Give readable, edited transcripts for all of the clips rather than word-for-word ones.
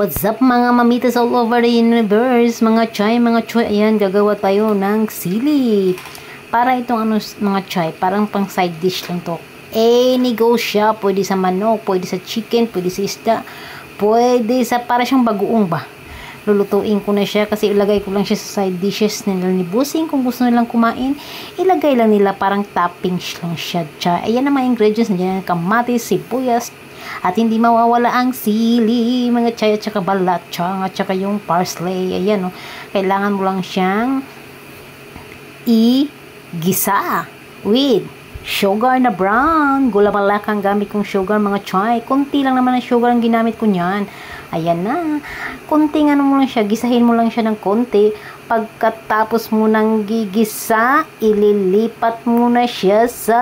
What's up mga mamitas all over the universe, mga choy, ayan, gagawa tayo ng sili. Para itong mga choy, parang pang side dish lang to. Any go siya, pwede sa manok, pwede sa chicken, pwede sa isda, pwede sa, para siyang bagoong ba. Lulutuin ko na siya kasi ilagay ko lang siya sa side dishes nila ni Busing. Kung gusto nilang kumain, ilagay lang nila parang toppings lang siya. Ayan ang mga ingredients, nandiyan kamatis, sibuyas, at hindi mawawala ang sili, mga chay at saka balat, at saka yung parsley. Ayan, oh. Kailangan mo lang siyang i-gisa with sugar na brown. Gula balak ang gamit kong sugar, mga chay. Kunti lang naman ang sugar ang ginamit ko niyan. Ayan na. Kunting ano mo lang siya, gisahin mo lang siya ng konti. Pagkatapos mo nang gigisa, ililipat mo na siya sa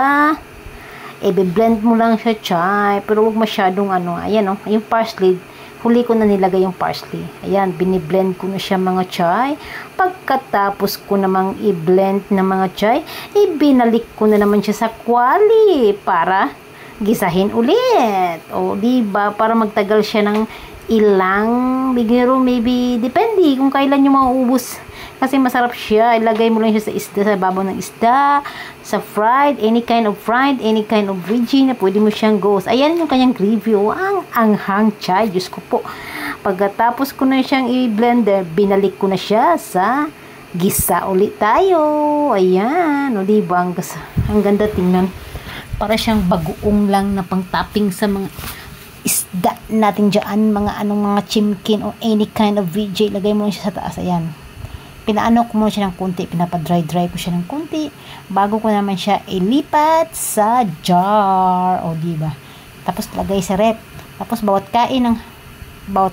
i-blend mo lang siya, chay. Pero huwag masyadong ayan, oh, yung parsley. Huli ko na nilagay yung parsley. Ayan, biniblend ko na siya, mga chay. Pagkatapos ko namang i-blend na, mga chay, ibinalik ko na naman siya sa kwali para gisahin ulit. O, diba? Para magtagal siya ng ilang, bigero, maybe, depende kung kailan yung mauubos. Kasi masarap siya. Ilagay mo lang siya sa isda, sa babaw ng isda, sa fried, any kind of veggie na pwede mo siyang ghost. Ayan yung kanyang gravy. Ang anghang, chay. Diyos ko po. Pagkatapos ko na siyang i-blender, binalik ko na siya sa gisa ulit tayo. Ayan. O, diba? Ang ganda tingnan. Para siyang bagoong lang na pang-topping sa mga isda natin dyan. Mga chimkin o any kind of veggie. Ilagay mo lang siya sa taas. Ayan. Pinaano ko muna siya ng konti, pinapa-dry ko siya ng konti, bago ko naman siya ilipat sa jar, o diba? Tapos lagay sa rep. Tapos bawat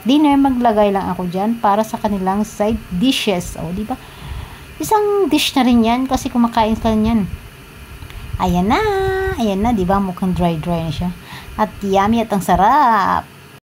dinner, maglagay lang ako dyan para sa kanilang side dishes, o diba? Isang dish na rin yan, kasi kumakain sila yan. Ayan na, diba? Mukhang dry na siya. At yummy at ang sarap.